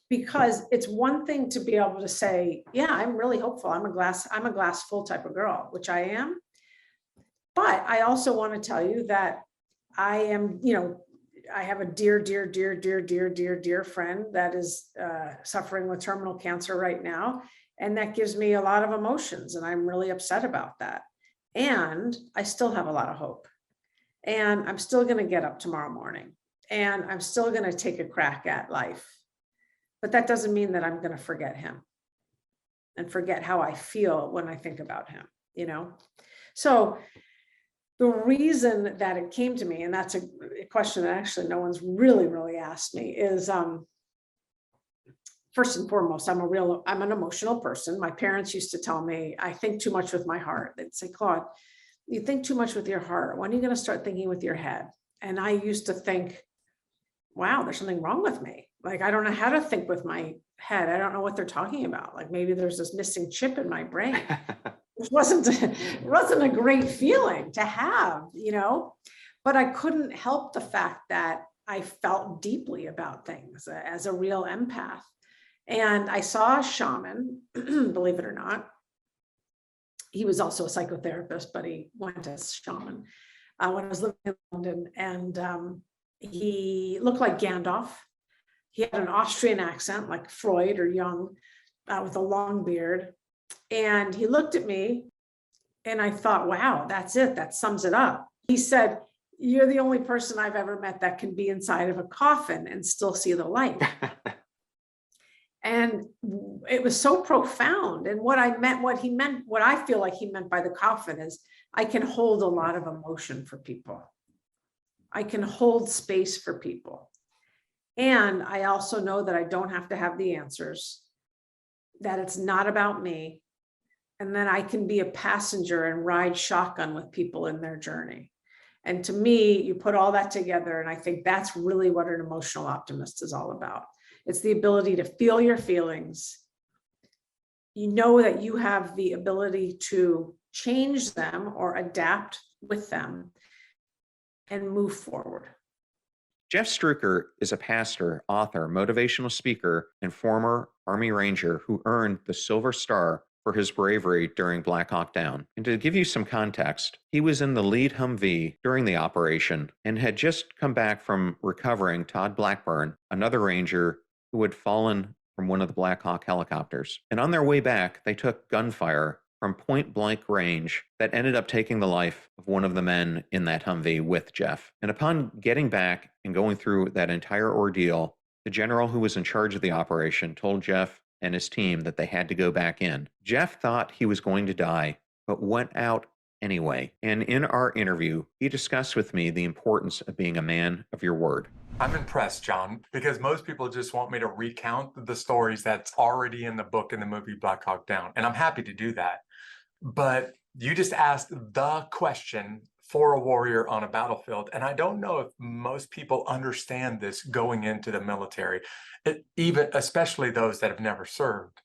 J: Because it's one thing to be able to say, yeah, I'm really hopeful. I'm a glass full type of girl, which I am. But I also want to tell you that I am, I have a dear friend that is suffering with terminal cancer right now. And that gives me a lot of emotions. And I'm really upset about that. And I still have a lot of hope. And I'm still going to get up tomorrow morning. And I'm still going to take a crack at life. But that doesn't mean that I'm going to forget him and forget how I feel when I think about him, So the reason that it came to me, and that's a question that actually no one's really asked me, is first and foremost, I'm an emotional person. My parents used to tell me, I think too much with my heart. They'd say, Claude, you think too much with your heart. When are you going to start thinking with your head? And I used to think, wow, there's something wrong with me. Like, I don't know how to think with my head. I don't know what they're talking about. Like, maybe there's this missing chip in my brain. It wasn't a great feeling to have, but I couldn't help the fact that I felt deeply about things as a real empath. And I saw a shaman, believe it or not. He was also a psychotherapist, but he went as shaman when I was living in London. And he looked like Gandalf. He had an Austrian accent, like Freud or Jung, with a long beard. And he looked at me and I thought, wow, that's it. That sums it up. He said, you're the only person I've ever met that can be inside of a coffin and still see the light. And it was so profound. And what he meant, what I feel like he meant by the coffin is I can hold a lot of emotion for people. I can hold space for people. And I also know that I don't have to have the answers, that it's not about me, and that I can be a passenger and ride shotgun with people in their journey. And to me, you put all that together, and I think that's really what an emotional optimist is all about. It's the ability to feel your feelings. You know that you have the ability to change them or adapt with them and move forward.
A: Jeff Struecker is a pastor, author, motivational speaker, and former Army Ranger who earned the Silver Star for his bravery during Black Hawk Down. And to give you some context, he was in the lead Humvee during the operation and had just come back from recovering Todd Blackburn, another Ranger who had fallen from one of the Black Hawk helicopters. And on their way back, they took gunfire from point-blank range that ended up taking the life of one of the men in that Humvee with Jeff. And upon getting back and going through that entire ordeal, the general who was in charge of the operation told Jeff and his team that they had to go back in. Jeff thought he was going to die, but went out anyway. And in our interview, he discussed with me the importance of being a man of your word.
K: I'm impressed, John, because most people just want me to recount the stories that's already in the book and the movie Black Hawk Down. And I'm happy to do that. But you just asked the question for a warrior on a battlefield. And I don't know if most people understand this going into the military, especially those that have never served.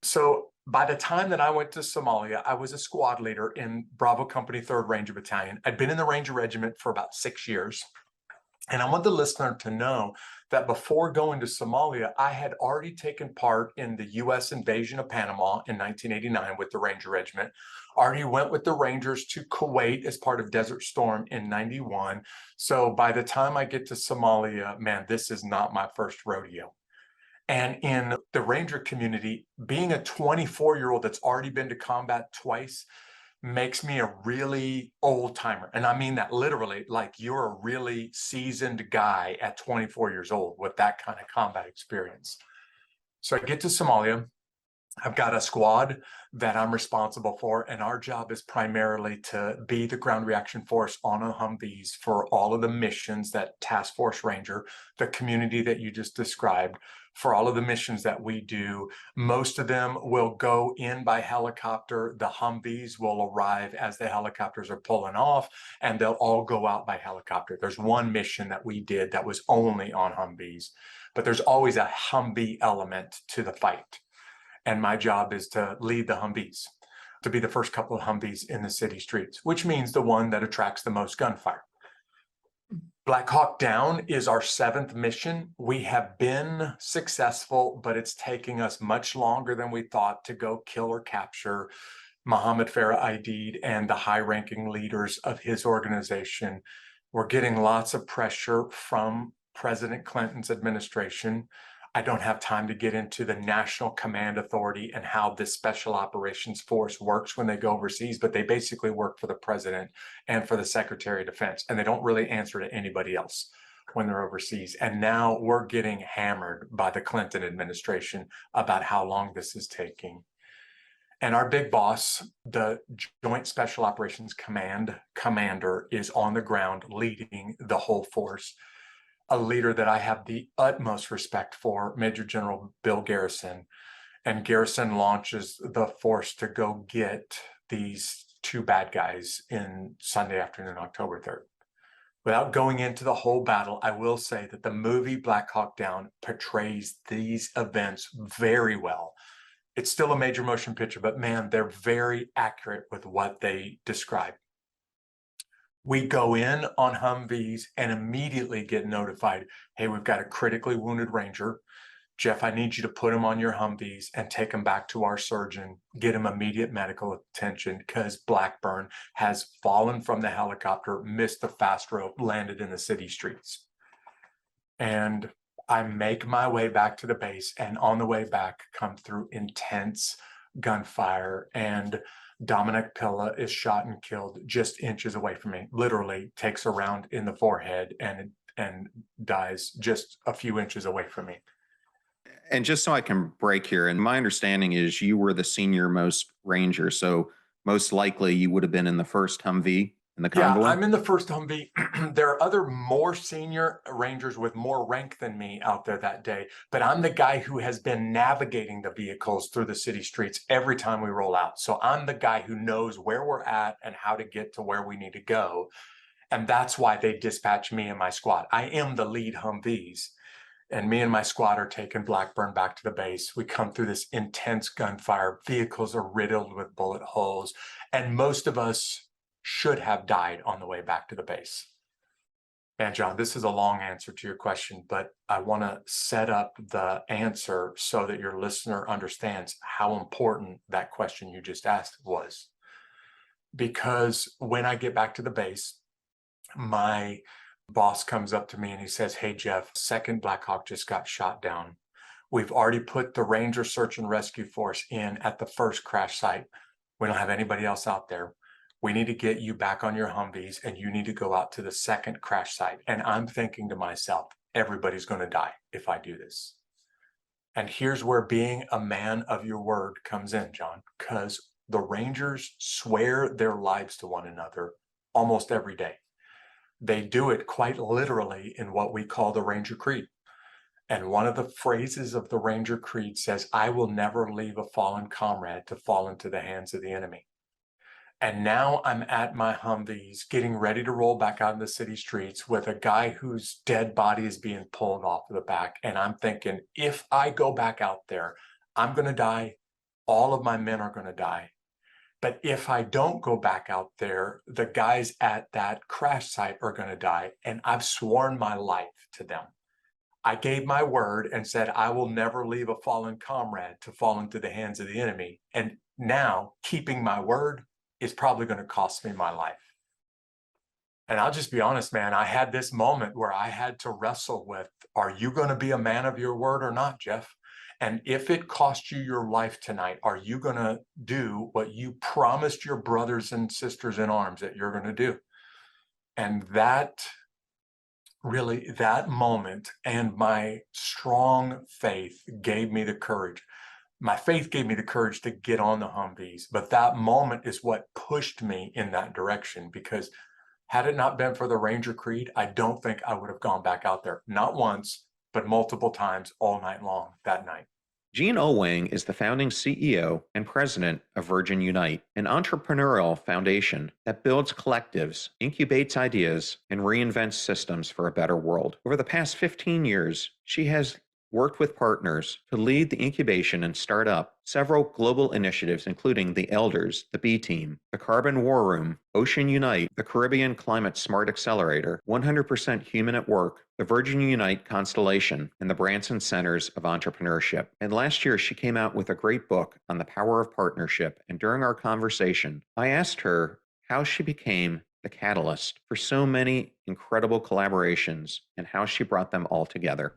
K: So by the time that I went to Somalia, I was a squad leader in Bravo Company 3rd Ranger Battalion. I'd been in the Ranger Regiment for about 6 years. And I want the listener to know that before going to Somalia, I had already taken part in the U.S. invasion of Panama in 1989 with the Ranger Regiment. Already went with the Rangers to Kuwait as part of Desert Storm in 91. So by the time I get to Somalia, man, this is not my first rodeo. And in the Ranger community, being a 24-year-old that's already been to combat twice makes me a really old timer. And I mean that literally, like you're a really seasoned guy at 24 years old with that kind of combat experience. So I get to Somalia. I've got a squad that I'm responsible for, and our job is primarily to be the ground reaction force on a Humvees for all of the missions that Task Force Ranger, the community that you just described, for all of the missions that we do. Most of them will go in by helicopter. The Humvees will arrive as the helicopters are pulling off, and they'll all go out by helicopter. There's one mission that we did that was only on Humvees, but there's always a Humvee element to the fight. And my job is to lead the Humvees, to be the first couple of Humvees in the city streets, which means the one that attracts the most gunfire. Black Hawk Down is our 7th mission. We have been successful, but it's taking us much longer than we thought to go kill or capture Mohammed Farah Aidid and the high-ranking leaders of his organization. We're getting lots of pressure from President Clinton's administration. I don't have time to get into the National Command Authority and how this Special Operations Force works when they go overseas, but they basically work for the president and for the Secretary of Defense, and they don't really answer to anybody else when they're overseas. And now we're getting hammered by the Clinton administration about how long this is taking. And our big boss, the Joint Special Operations Command commander, is on the ground leading the whole force. a leader that I have the utmost respect for, Major General Bill Garrison. And Garrison launches the force to go get these two bad guys in Sunday afternoon, October 3rd. Without going into the whole battle, I will say that the movie Black Hawk Down portrays these events very well. It's still a major motion picture, but man, they're very accurate with what they describe. We go in on Humvees and immediately get notified, hey, we've got a critically wounded Ranger. Jeff, I need you to put him on your Humvees and take him back to our surgeon, get him immediate medical attention because Blackburn has fallen from the helicopter, missed the fast rope, landed in the city streets. And I make my way back to the base, and on the way back come through intense gunfire, and Dominic Pilla is shot and killed just inches away from me, literally takes a round in the forehead and dies just a few inches away from me.
A: And just so I can break here, and my understanding is you were the senior most Ranger, so most likely you would have been in the first Humvee in the convoy.
K: Yeah, I'm in the first Humvee. There are other more senior Rangers with more rank than me out there that day, but I'm the guy who has been navigating the vehicles through the city streets every time we roll out. So I'm the guy who knows where we're at and how to get to where we need to go. And that's why they dispatch me and my squad. I am the lead Humvees. And me and my squad are taking Blackburn back to the base. We come through this intense gunfire. Vehicles are riddled with bullet holes. And most of us should have died on the way back to the base. Man, John, this is a long answer to your question, but I want to set up the answer so that your listener understands how important that question you just asked was. Because when I get back to the base, my boss comes up to me and he says, hey, Jeff, 2nd Black Hawk just got shot down. We've already put the Ranger Search and Rescue Force in at the first crash site. We don't have anybody else out there. We need to get you back on your Humvees and you need to go out to the 2nd crash site. And I'm thinking to myself, everybody's going to die if I do this. And here's where being a man of your word comes in, John, because the Rangers swear their lives to one another almost every day. They do it quite literally in what we call the Ranger Creed. And one of the phrases of the Ranger Creed says, I will never leave a fallen comrade to fall into the hands of the enemy. And now I'm at my Humvees getting ready to roll back out in the city streets with a guy whose dead body is being pulled off of the back. And I'm thinking, if I go back out there, I'm going to die. All of my men are going to die. But if I don't go back out there, the guys at that crash site are going to die. And I've sworn my life to them. I gave my word and said, I will never leave a fallen comrade to fall into the hands of the enemy. And now keeping my word is probably going to cost me my life. And I'll just be honest, man, I had this moment where I had to wrestle with, are you going to be a man of your word or not, Jeff? And if it costs you your life tonight, are you going to do what you promised your brothers and sisters in arms that you're going to do? And that really, that moment and my strong faith gave me the courage. My faith gave me the courage to get on the Humvees, but that moment is what pushed me in that direction, because had it not been for the Ranger Creed, I don't think I would have gone back out there. Not once, but multiple times all night long that night.
A: Gene Oelwang is the founding CEO and president of Virgin Unite, an entrepreneurial foundation that builds collectives, incubates ideas, and reinvents systems for a better world. Over the past 15 years, she has worked with partners to lead the incubation and start up several global initiatives, including the Elders, the B Team, the Carbon War Room, Ocean Unite, the Caribbean Climate Smart Accelerator, 100% Human at Work, the Virgin Unite Constellation, and the Branson Centers of Entrepreneurship. And last year, she came out with a great book on the power of partnership. And during our conversation, I asked her how she became the catalyst for so many incredible collaborations and how she brought them all together.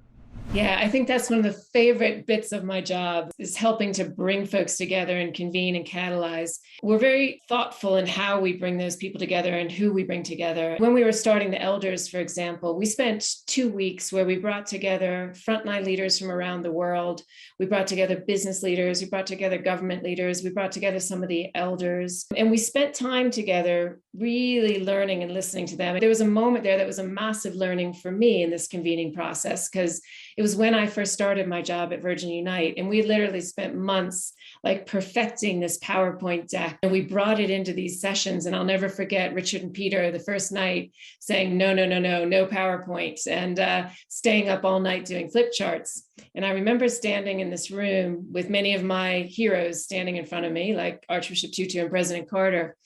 L: Yeah, I think that's one of the favorite bits of my job is helping to bring folks together and convene and catalyze. We're very thoughtful in how we bring those people together and who we bring together. When we were starting the elders, for example, we spent 2 weeks where we brought together frontline leaders from around the world. We brought together business leaders, we brought together government leaders, we brought together some of the elders, and we spent time together really learning and listening to them. There was a moment there that was a massive learning for me in this convening process, because it was when I first started my job at Virgin Unite, and we literally spent months like perfecting this PowerPoint deck, and we brought it into these sessions. And I'll never forget Richard and Peter the first night saying, no PowerPoint, and staying up all night doing flip charts. And I remember standing in this room with many of my heroes standing in front of me, like Archbishop Tutu and President Carter.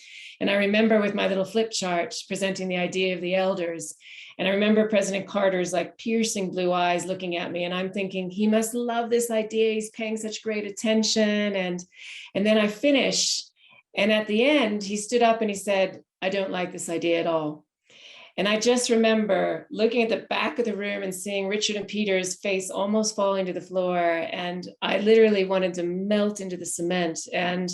L: And I remember with my little flip chart presenting the idea of the elders. And I remember President Carter's like piercing blue eyes looking at me, and I'm thinking, he must love this idea. He's paying such great attention. And then I finish. And at the end, he stood up and he said, I don't like this idea at all. And I just remember looking at the back of the room and seeing Richard and Peter's face almost falling to the floor. And I literally wanted to melt into the cement. And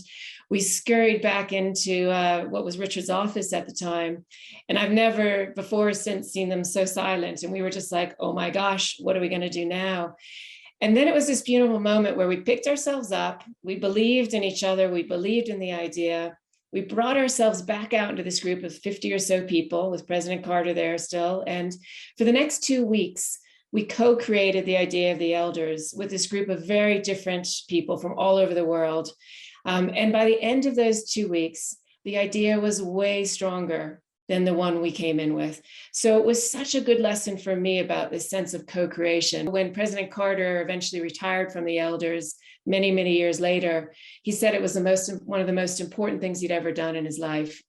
L: we scurried back into what was Richard's office at the time. And I've never before or since seen them so silent. And we were just like, oh my gosh, what are we going to do now? And then it was this beautiful moment where we picked ourselves up. We believed in each other. We believed in the idea. We brought ourselves back out into this group of 50 or so people with President Carter there still. And for the next 2 weeks, we co-created the idea of the elders with this group of very different people from all over the world. And by the end of those 2 weeks, the idea was way stronger than the one we came in with. So it was such a good lesson for me about this sense of co-creation. When President Carter eventually retired from the elders, many, many years later, he said it was one of the most important things he'd ever done in his life.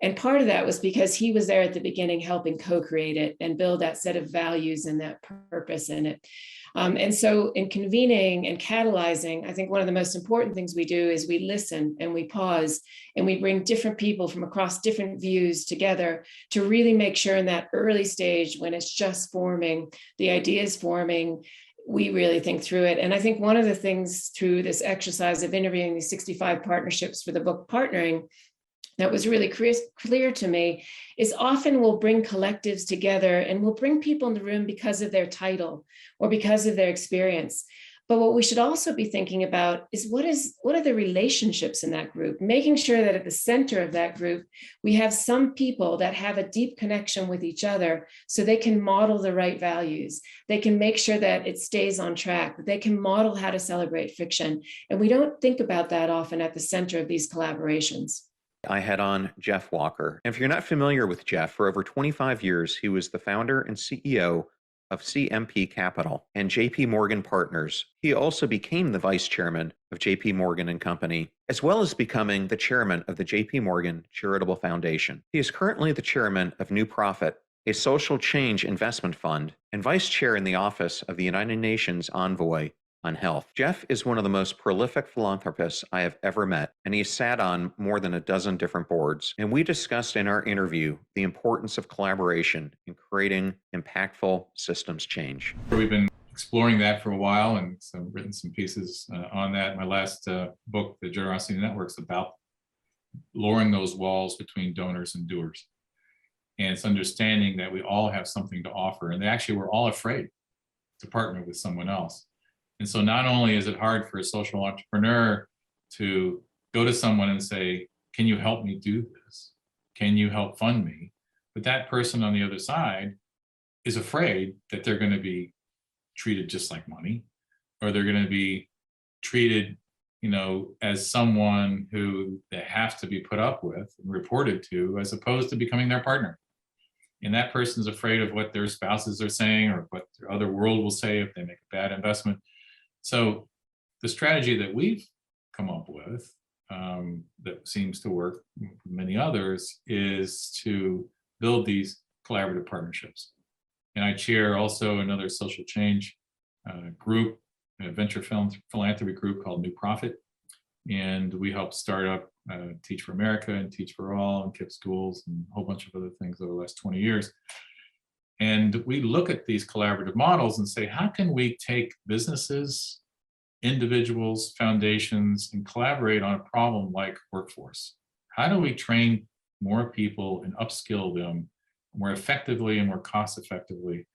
L: And part of that was because he was there at the beginning helping co-create it and build that set of values and that purpose in it. And so in convening and catalyzing, I think one of the most important things we do is we listen and we pause and we bring different people from across different views together to really make sure in that early stage when it's just forming, the ideas forming, we really think through it. And I think one of the things through this exercise of interviewing these 65 partnerships for the book Partnering that was really clear to me is often we'll bring collectives together and we'll bring people in the room because of their title or because of their experience. But what we should also be thinking about is what are the relationships in that group, making sure that at the center of that group, we have some people that have a deep connection with each other so they can model the right values. They can make sure that it stays on track, that they can model how to celebrate fiction. And we don't think about that often at the center of these collaborations.
A: I had on Jeff Walker. And if you're not familiar with Jeff, for over 25 years, he was the founder and CEO of CMP Capital and JP Morgan Partners. He also became the vice chairman of JP Morgan and Company, as well as becoming the chairman of the JP Morgan Charitable Foundation. He is currently the chairman of New Profit, a social change investment fund, and vice chair in the office of the United Nations Envoy on Health. Jeff is one of the most prolific philanthropists I have ever met, and he has sat on more than a dozen different boards. And we discussed in our interview the importance of collaboration in creating impactful systems change.
M: We've been exploring that for a while and written some pieces on that. My last book, The Generosity Network, is about lowering those walls between donors and doers. And it's understanding that we all have something to offer, and actually we're all afraid to partner with someone else. And so not only is it hard for a social entrepreneur to go to someone and say, can you help me do this? Can you help fund me? But that person on the other side is afraid that they're going to be treated just like money, or they're going to be treated, as someone who they have to be put up with and reported to, as opposed to becoming their partner. And that person's afraid of what their spouses are saying or what the other world will say if they make a bad investment. So the strategy that we've come up with that seems to work for many others is to build these collaborative partnerships. And I chair also another social change group, a venture philanthropy group called New Profit. And we help start up Teach for America and Teach for All and KIPP schools and a whole bunch of other things over the last 20 years. And we look at these collaborative models and say, how can we take businesses, individuals, foundations, and collaborate on a problem like workforce? How do we train more people and upskill them more effectively and more cost effectively?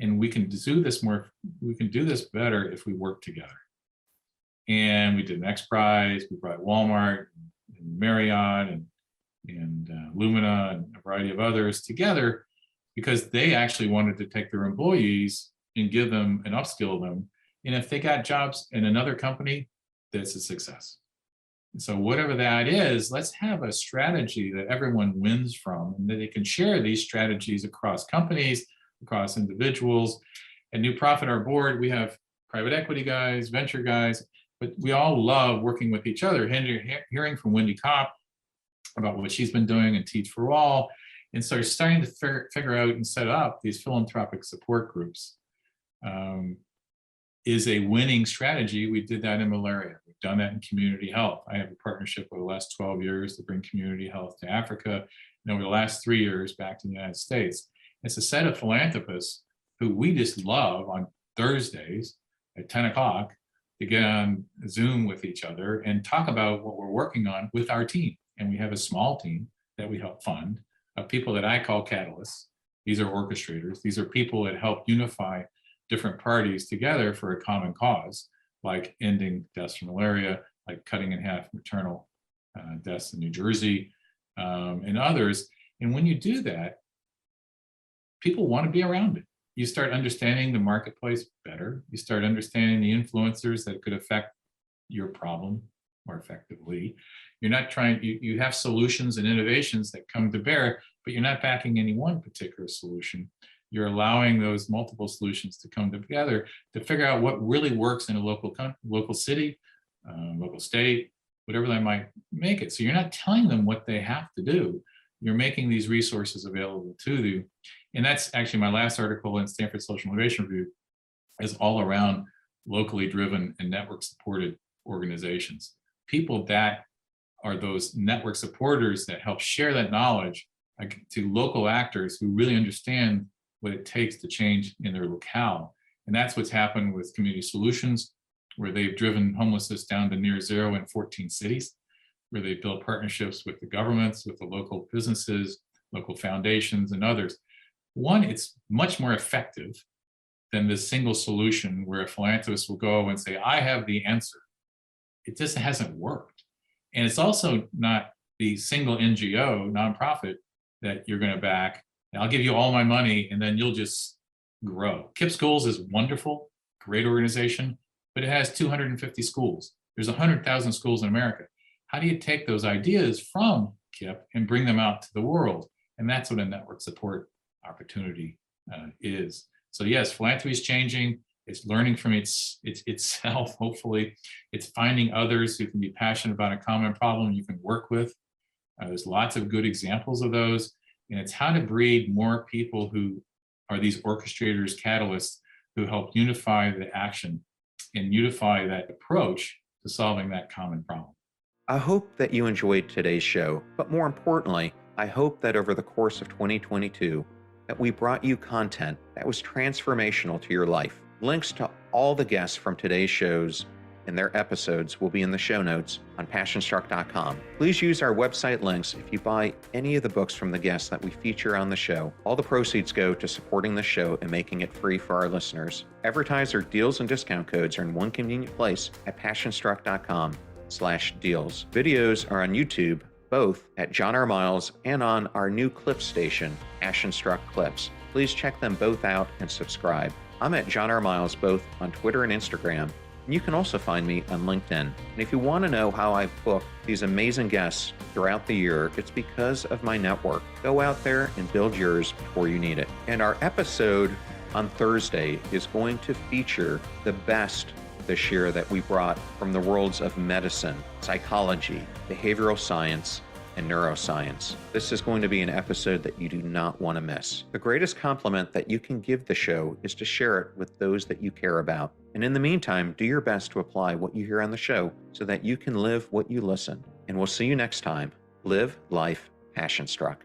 M: And we can do this better if we work together. And we did an X Prize, we brought Walmart and Marriott and Lumina and a variety of others together because they actually wanted to take their employees and give them and upskill them. And if they got jobs in another company, that's a success. And so whatever that is, let's have a strategy that everyone wins from and that they can share these strategies across companies, across individuals. At New Profit, our board, we have private equity guys, venture guys, but we all love working with each other. Hearing from Wendy Kopp about what she's been doing and Teach for All. And so starting to figure out and set up these philanthropic support groups is a winning strategy. We did that in malaria. We've done that in community health. I have a partnership over the last 12 years to bring community health to Africa, and over the last 3 years back to the United States. It's a set of philanthropists who we just love on Thursdays at 10 o'clock to get on Zoom with each other and talk about what we're working on with our team. And we have a small team that we help fund of people that I call catalysts. These are orchestrators. These are people that help unify different parties together for a common cause, like ending deaths from malaria, like cutting in half maternal deaths in New Jersey, and others. And when you do that, people want to be around it. You start understanding the marketplace better. You start understanding the influencers that could affect your problem more effectively. You're not trying, you have solutions and innovations that come to bear, but you're not backing any one particular solution. You're allowing those multiple solutions to come together to figure out what really works in a local city, local state, whatever they might make it. So you're not telling them what they have to do. You're making these resources available to you. And that's actually my last article in Stanford Social Innovation Review is all around locally driven and network supported organizations. People that are those network supporters that help share that knowledge to local actors who really understand what it takes to change in their locale. And that's what's happened with Community Solutions, where they've driven homelessness down to near zero in 14 cities, where they built partnerships with the governments, with the local businesses, local foundations, and others. One, it's much more effective than this single solution where a philanthropist will go and say, I have the answer. It just hasn't worked. And it's also not the single NGO, nonprofit, that you're going to back. I'll give you all my money and then you'll just grow. KIPP Schools is wonderful, great organization, but it has 250 schools. There's 100,000 schools in America. How do you take those ideas from KIPP and bring them out to the world? And that's what a network support opportunity is. So yes, philanthropy is changing. It's learning from itself, hopefully. It's finding others who can be passionate about a common problem you can work with. There's lots of good examples of those. And it's how to breed more people who are these orchestrators, catalysts, who help unify the action and unify that approach to solving that common problem.
A: I hope that you enjoyed today's show, but more importantly, I hope that over the course of 2022, that we brought you content that was transformational to your life. Links to all the guests from today's shows and their episodes will be in the show notes on passionstruck.com. Please use our website links if you buy any of the books from the guests that we feature on the show. All the proceeds go to supporting the show and making it free for our listeners. Advertiser deals and discount codes are in one convenient place at passionstruck.com/deals. Videos are on YouTube, both at John R. Miles and on our new clip station, Passionstruck Clips. Please check them both out and subscribe. I'm at John R. Miles both on Twitter and Instagram. And you can also find me on LinkedIn. And if you want to know how I've booked these amazing guests throughout the year, it's because of my network. Go out there and build yours before you need it. And our episode on Thursday is going to feature the best this year that we brought from the worlds of medicine, psychology, behavioral science, and neuroscience. This is going to be an episode that you do not want to miss. The greatest compliment that you can give the show is to share it with those that you care about. And in the meantime, do your best to apply what you hear on the show so that you can live what you listen. And we'll see you next time. Live life passion struck.